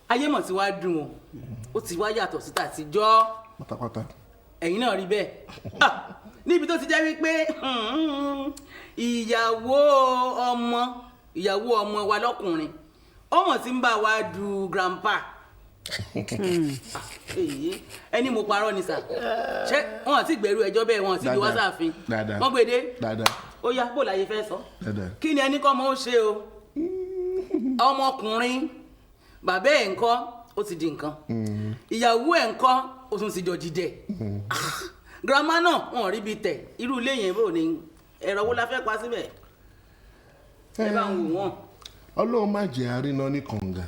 ayé mọ̀ tí wàá dùn ó ti wá yàtọ̀ sí tàtijọ́ pátápátá ẹ̀yin náà rí bẹ́ẹ̀ níbi tó ti jẹ́ wípé ìyàwó ọmọ wa lọ́kùnrin ọmọ tí ń bá wa du grandpa ẹni mo parọ́ ni sà ṣé wọn àti ìgbẹ̀rú ẹjọ́ bẹ́ẹ̀ wọn àti ìdíwọ́ sáàfin wọ́n gbèdé ó yá bó láyé fẹ́ sọ kí ni ẹni kọ́ ọmọ ó ṣe o ọmọkùnrin bàbá ẹ̀ ńkọ́ ó ti di nǹkan ìyàwó ẹ̀ ńkọ́ ó tún ti jọ jíjẹ grandma náà wọn rí bíi tẹ̀ irú ilé yẹn bò ní ẹ̀rọ wo la fẹ́ pa síbẹ̀ ẹ bá ń wò wọ́n. Ọlọ́run má jẹ́ àríná ní kànga.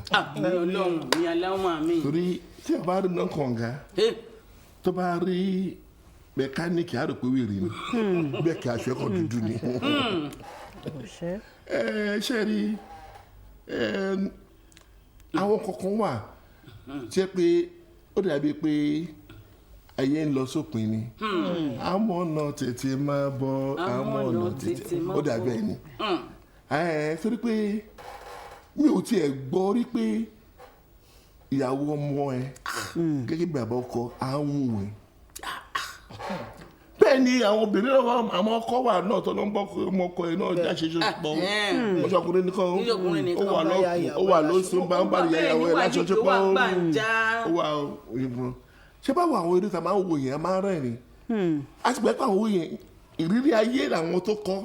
Ọlọ́run ní aláwọ̀ àmì. Torí tí a bá ríná kànga tó bá rí mẹkáníìkì á rò pé wèrè ni bẹ́ẹ̀ kí aṣọ ẹ̀kọ́ dúdú ni. Ṣé rí àwọn kankan wà tí ẹ pé ó dàbí pé ayé ń lọ sópin ni àmọ̀nà tètè máa bọ̀ àmọ̀nà tètè ó dàbí ẹni. Torí pé mi ò tiẹ̀ gbọ́ rí pé ìyàwó ọmọ ẹ gẹ́gẹ́ bí bàbá ọkọ àwọn ẹ̀ bẹ́ẹ̀ bẹ́ẹ̀ ni àwọn obìnrin náà àwọn ọkọ wà náà tó ló ń bọ́ ọmọ ọkọ yìí náà já ṣe pọ̀ ọmọṣọkùnrin nìkan ó wà lọ́kùn ó wà lóṣù bá ń bá ìyàwó ẹ̀ láti ọjọ́ pọ̀ ó wà òyìnbó ṣé báwo àwọn eré ta máa ń wo yẹn máa ń rẹ́rìn á ti gbẹ́ pé àwọn yẹn ìrírí ayé làwọn tó kọ́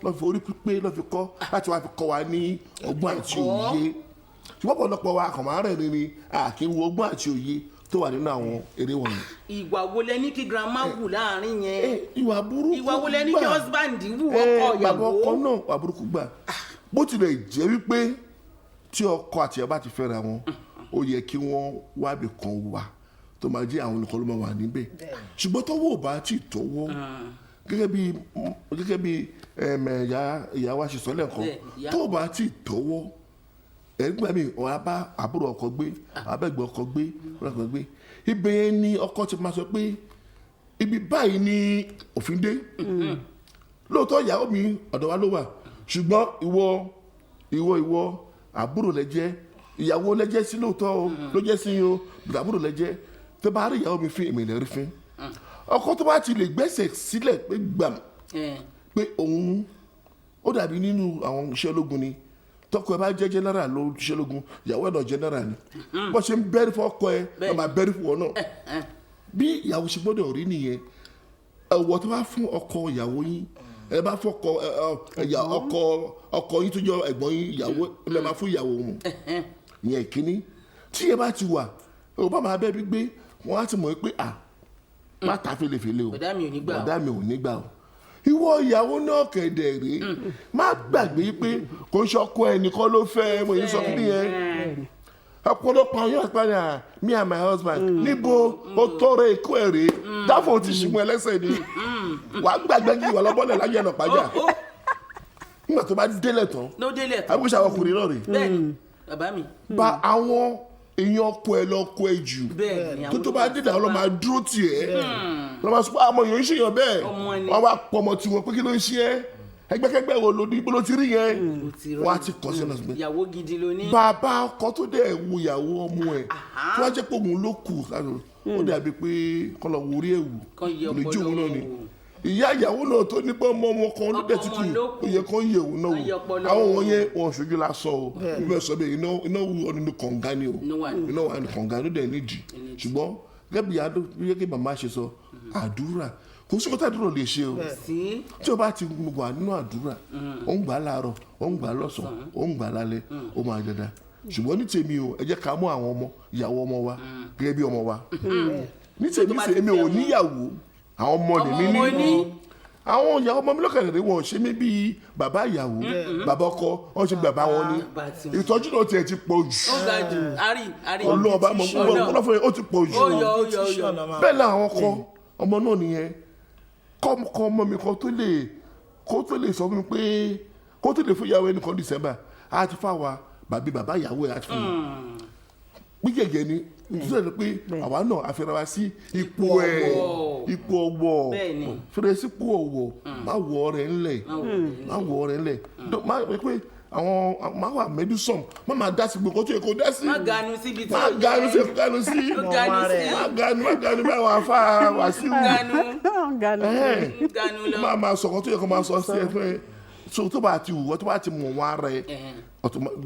lọ́ fi orí pípé lọ́ fi kọ́ láti wá fi kọ́ wa ní ọgbọ́n àti òye ṣùgbọ́n ọ̀pọ̀lọpọ̀ wa kàn máa ń rẹ́rìn ni kì í wo ọgbọ́n àti òye tó wà nínú àwọn eré wọ̀nyí. ìwà wo lẹ ní kí grandma wù láàrin yẹn. ìwà burúkú gbà ìwà wo lẹ ní kí husband wù ọkọ ìyàwó. bàbá ọkọ náà wà burúkú gbà bó tilẹ̀ jẹ́ wípé tí ọkọ àti ìyàwó bá ti fẹ́ra wọn ó yẹ kí wọ́n wábì kan wà tó máa jẹ́ àwọn olùkọ́ ló máa wà níbẹ̀ ṣùgbọ́n tọ́wọ́ ò bá tí tọ́wọ́ gẹ́gẹ́ bí ìyá wa ṣe sọ lẹ́ẹ̀kan tọ́wọ́ bá tí tọ́wọ́ ẹgbẹ́ mi ọ̀rá bá àbúrò ọkọ gbé abẹ́gbẹ́ ọkọ gbé ibẹ̀ yẹn ni ọkọ ti máa sọ pé ibi báyìí ni òfin dé lóòótọ́ ìyàwó mi ọ̀dọ̀ wa ló wà ṣùgbọ́n ìwọ àbúrò lẹ́jẹ́ ìyàwó lẹ́jẹ́ sí lóòótọ́ o ló jẹ́ sí o àbúrò lẹ́jẹ́ tó bá rí ìyàwó mi fín èmi lè rí fín ọkọ tó bá ti lè gbẹ́sẹ̀ sílẹ̀ pé gbàm pé òun ó dàbí nínú àwọn iṣẹ́ ológun ni tọkọ ẹ bá jẹ́ general ló ṣiṣẹ́ lógun ìyàwó ẹ̀ náà general ni bó ṣe ń bẹ́rí fún ọkọ ẹ náà máa bẹ́rí fún ọ náà bí ìyàwó ṣe gbọ́dọ̀ rí nìyẹn ẹ̀wọ̀ tó bá fún ọkọ ìyàwó yín ẹ bá fún ọkọ yín tó jọ ẹ̀gbọ́n yín ìyàwó ẹ máa fún ìyàwó wọn ìyẹn ìkíní tí ẹ bá ti wà ẹ bá máa bẹ́ẹ̀ bí gbé wọ́n á ti mọ̀ pé má ta fèlèfèlè o bọ̀dá mi ò ní gbà o ìwọ ìyàwó náà kẹ̀dẹ̀ rèé má gbàgbé pé kò ń ṣọkọ ẹnìkan ló fẹ́ mo yín sọ kí nìyẹn ọ̀pọ̀lọpọ̀ àwọn yóò pàdé me and my husband níbo ó tọrọ ikú ẹ̀ rèé dáfọ̀ ti ṣùgbọ́n ẹlẹ́sẹ̀ ni wàá gbàgbé kí ìwà lọ́bọ̀lẹ̀ láyé ẹ̀nà pàjá nígbà tó bá délẹ̀ tán àbúṣe àwọn ọkùnrin náà rèé bẹ́ẹ̀ni bàbá mi. bá àwọn èèyàn ọkọ ẹ lọkọ ẹ jù tó bá dé dáhùn lọ máa dúró tiẹ̀ lọ máa sọ pé àmọ́ yòó ń ṣèyàn bẹ́ẹ̀ wọ́n wá pọ̀ ọmọ tiwọn pé kí ló ń ṣe ẹ́ ẹgbẹ́kẹ́gbẹ́ wo ló ní ibo ló ti rí yẹn wọ́n á ti kọ́ sí ọ̀nà síbẹ̀. ìyàwó gidi ló ní. bàbá ọkọ tó dẹ̀ wo ìyàwó ọmọ ẹ̀ tó wá jẹ́ pé òun ló kù ó dàbí pé kọ́ lọ wo orí ẹ̀wù lójú òun náà ni ìyá ìyàwó náà tó ní pé ọmọ kan ló dẹ̀ tutù ó yẹ kó yẹ òun náà wò àwọn wọn yẹn wọn ṣojú lásán o bí wọ́n sọ bẹ́ẹ̀ iná wù ọ́ nínú kànga ni o iná wà ní kànga ló dẹ̀ nídìí ṣùgbọ́n gẹ́gẹ́ bí màmá ṣe sọ àdúrà kò sí kọ́tà àdúrà lè ṣe o tí o bá ti wà nínú àdúrà ó ń gbà láàárọ̀ ó ń gbà lọ́sàn-án ó ń gbà lálẹ́ ó máa dada ṣùgbọ́n ní tèmi o ẹ jẹ́ ká mú àwọn ọmọ ìyàwó ọmọ wa gẹ́gẹ́ bí ọmọ wa ní tèmi ṣe èmi ò níyàwó àwọn ọmọ lèmi ní àwọn ìyàwó ọmọ mi lọ́kàn rẹ̀ wọ́n ṣe mí bíi bàbá ìyàwó bàbá ọkọ wọ́n ṣe bàbá wọn ni ìtọ́jú náà tiẹ̀ ti pọ̀ jù ọlọ́ọ̀bá mọ̀ ọlọ́fọ̀ ó ti pọ̀ jù bẹ́ẹ̀ làwọn ọkọ ọmọ náà nìyẹn kọ́ ọmọ mi kan tó lè sọ fún mi pé kó tó lè fún ìyàwó ẹnìkan December á ti fà wá bàbá ìyàwó ẹ̀ á ti fún mi gbígbẹ̀gẹ̀ ni nítorí ẹni pé àwa náà àfẹ́ra wa sí ipò ọwọ́ fẹ́rẹ̀ sí ipò ọwọ́ má wọ ọrẹ ńlẹ̀ má pé àwọn máa wà mẹ́dúsọ̀m má máa dá sí gbogbo tó yẹ kó dá sí. má ganu síbi tí ó yẹ má ganu bá wà fà wá sí wù má máa sọ̀kọ́ tó yẹ kó máa sọ sí ẹ fẹ́ so tó bá ti wù tó bá ti mọ̀ wọ́n ara ẹ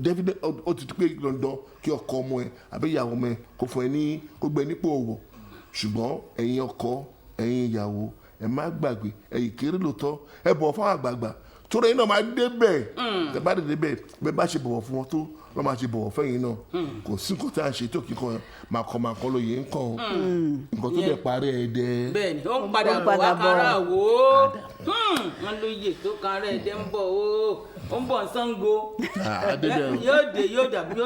david ó ti pé dandan kí ọkọ ọmọ ẹ àbí ìyàwó ọmọ ẹ kó fún ẹ ní kó gbẹ nípò ọ̀wọ̀ ṣùgbọ́n ẹ̀yin ọkọ ẹ̀yin ìyàwó ẹ má gbàgbé ẹ̀yin kéré lóòótọ́ ẹ bọ̀wọ̀ fún àgbààgbà torí iná máa débẹ̀ tẹ bá débẹ̀ bẹ́ẹ̀ bá ṣe bọ̀wọ̀ fún wọn tó wọ́n máa ṣe bọ̀wọ̀ fẹ́yìn náà kò sí nǹkan tí a ṣe tó kíkan máa kọ́ lóye ń kàn nǹkan tó dẹ̀ parí ẹ̀ dẹ́. bẹ́ẹ̀ni ó ń padà bọ̀ wá kára wò ó wọn lóye tó kára ẹ̀ dẹ́ ń bọ̀ ó ń bọ̀ ń Ṣàngó yóò dàbí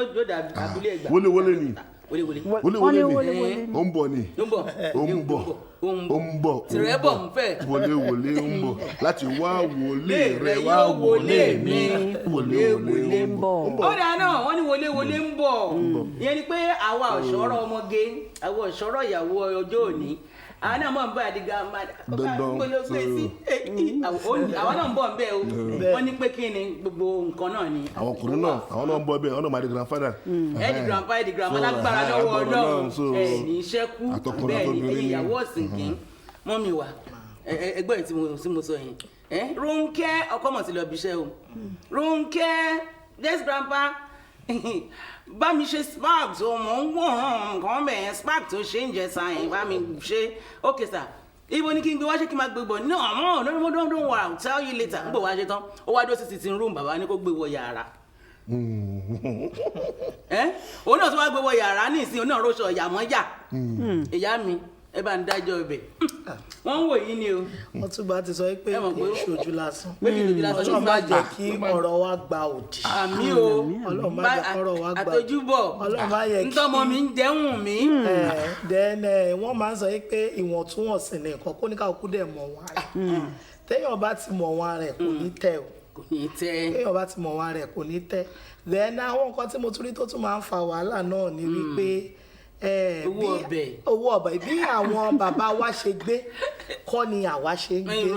abúlé Ẹ̀gbá. wọlé ni wọlé ni ó ń bọ̀ ni ó ń bọ̀ tìrẹ bọ̀ ń fẹ́ wọlé ń bọ̀ láti wá wọlé rẹ wá wọlé mi wọlé ń bọ̀. ó dáa náà wọ́n ní wọlé ń bọ̀ ìyẹn ni pé àwa ọ̀ṣọ́rọ̀ ọmọge àwa ọ̀ṣọ́rọ̀ ìyàwó ọjọ́ òní àwọn náà mọ̀ ń bá àdìgá gbólógbé sí àwọn náà ń bọ̀ ń bẹ́ o wọ́n ní pé kí ni gbogbo nǹkan náà ni. àwọn ọkùnrin náà àwọn náà ń bọ̀ bẹ́ẹ̀ àwọn náà máa di grandfather. ẹ di grandpa ẹ di grandma lágbára lọ́wọ́ Ọlọ́run ẹ ní iṣẹ́ kú bẹ́ẹ̀ ni ẹ̀yin ìyàwó ọ̀sìnkín mọ́mì wa ẹgbẹ́ tí mo sọ yẹn Rónkẹ́ ọkọ mọ̀ sí lọ bí iṣẹ́ o Rónkẹ́ yes grandpa bá mi ṣe spark tó mọ̀ ń wòran nǹkan bẹ̀yẹn spark tó ṣe ń jẹ sáyẹn bá mi ṣe okay sir ibo ni kí n gbé wá ṣe kí n máa gbé bọ̀ no don't worry I'll tell you later n bò wá ṣe tán ó wá dó sí sitting room bàbá ní kó gbé wọ yàrá òun náà tó wá gbé wọ yàrá ní ìsìn òun náà róṣọ ìyàmọ́yà ìyá mi ẹ bá ń dájọ́ ibẹ̀ wọ́n ń wò yín ni o. wọ́n tún bá ti sọ pé kì í ṣojú lásán ọlọ́run bá jẹ́ kí ọ̀rọ̀ wa gba òdì. àmì o ọlọ́run bá jẹ́ ọ̀rọ̀ wa gba òdì. àtọ́júbọ̀ ntọ́mọ mi ń jẹun mi. then wọ́n máa ń sọ pé ìwọ̀ntúnwọ̀nsì ni nǹkan kó ní ká kú dẹ̀ mọ̀ wọn rẹ̀ téèyàn bá ti mọ̀ wọn rẹ̀ kò ní tẹ̀ o téèyàn bá ti mọ̀ wọn rẹ̀ kò ní tẹ̀ then àwọn nǹkan tí mo tún rí tó tún máa ń fa wàhálà náà ni wípé owó ọbẹ̀ bí àwọn bàbá wa ṣe gbé kọ́ ni àwa ṣe ń gbé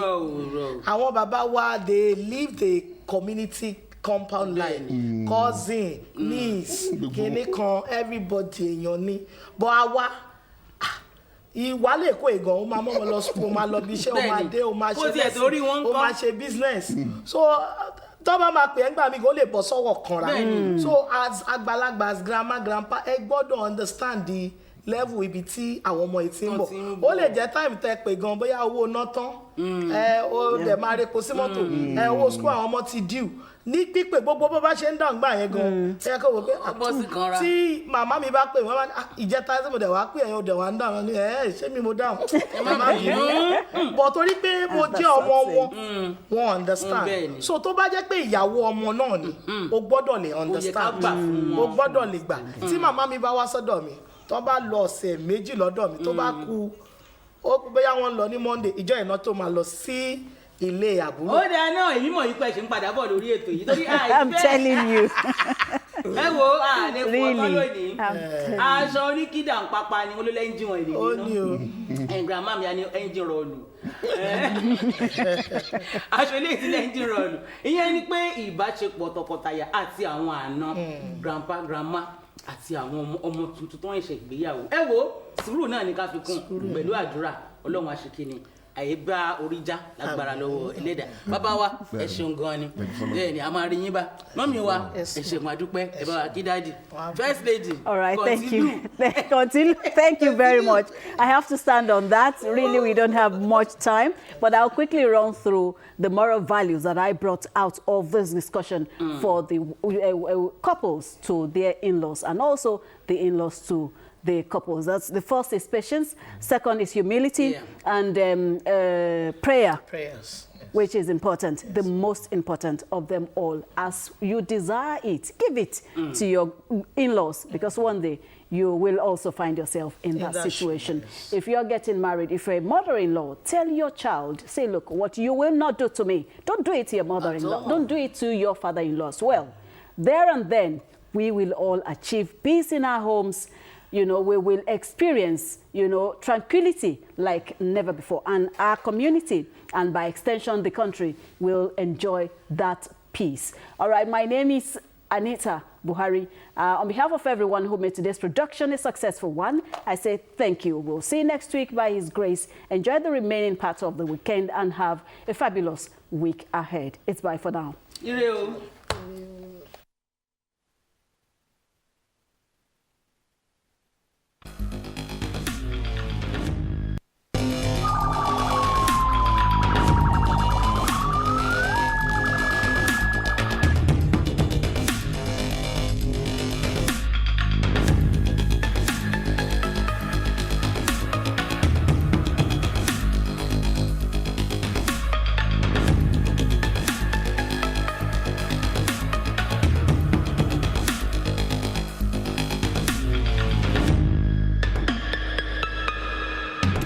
àwọn bàbá wa they live the community compound line cousin niece kìnnì kan everybody èèyàn ni but àwa ìwà lè kó ìgàn ó máa mọ́ wọn lọ sùn ó máa lọ bí iṣẹ́ ó máa dé ó máa ṣe lẹ́sìn ó máa ṣe business so tó bá máa pè é ńgbà mi kò lè bọ́ sọ́wọ́ kanra so as àgbàlagbà as grandma grandpa ẹ gbọ́dọ̀ understand the level ibi tí àwọn ọmọ yìí ti ń bọ̀ ó lè jẹ́ time tẹ́ pé gan bóyá owó ná tán ó dẹ̀ máa repo sí mọ́tò owó school àwọn ọmọ ti due ní pípé gbogbo bó bá ṣe ń dáhùn gbà yẹn gan ẹ kò wò pé tí màmá mi bá pè wọ́n bá ìjẹta tí mo dẹ̀ wá pè ẹ̀yìn òdẹ̀ wá ń dáhùn ní ṣé mi mo dáhùn màmá mi bọ̀ torí pé mo jẹ́ ọmọ wọn understand so tó bá jẹ́ pé ìyàwó ọmọ náà ni o gbọ́dọ̀ lè understand o gbọ́dọ̀ lè gbà tí màmá mi bá wá sọ́dọ̀ mi tó bá lọ ọ̀sẹ̀ méjì lọ́dọ̀ mi tó bá kú ó bóyá wọ́n lọ ní Monday ìjọ ìná tó máa lọ sí ilé àbúrò. ó dáa náà èmi mọ̀ yípa ẹ̀ṣẹ̀ ń padà bọ̀ lórí ètò yìí torí I'm telling you. ẹ wo àlẹ́ fún ọkọ lónìí aṣọ oníkídà ń pápá ni wọ́n ló lẹ́yìn jí wọn ìlú ó ní o grandma mi á ní ẹ́ńjìn rọ̀ọ̀lù aṣọ ilé ìtìlẹ̀ ẹ́ńjìn rọ̀ọ̀lù ìyẹn ni pé ìbáṣepọ̀ tọkọtaya àti àwọn àna grandpa grandma àti àwọn ọmọ tuntun tó ń ṣe ìgbéyàwó ẹ wo sùúrù náà ní ká fi kún pẹ̀lú àdúrà Ọlọ́run àṣekínni àyè bá orí já lágbára lọ́wọ́ ẹlẹ́dàá bàbá wa ẹ ṣeun gan ni bẹ́ẹ̀ ni a máa rí yín bá mọ́mí wa ẹ ṣeun àdúpẹ́ ẹ bá wa kí dáàdì first lady. All right, continue. Thank you very much. I have to stand on that. Really, we don't have much time, but I'll quickly run through the moral values that I brought out of this discussion for the couples to their in-laws and also the in-laws to the couples. That's the first is patience, second is humility, and prayer. Prayers. Which is important, the most important of them all. As you desire it, give it to your in-laws, because one day you will also find yourself in that situation. Yes. If you're getting married, if you're a mother-in-law, tell your child, say, look, what you will not do to me, don't do it to your mother-in-law, don't do it to your father-in-law as well. There and then, we will all achieve peace in our homes. You know, we will experience, you know, tranquility like never before. And our community, and by extension, the country, will enjoy that peace. All right, my name is Anita Buhari. On behalf of everyone who made today's production a successful one, I say thank you. We'll see you next week by His grace. Enjoy the remaining part of the weekend and have a fabulous week ahead. It's bye for now.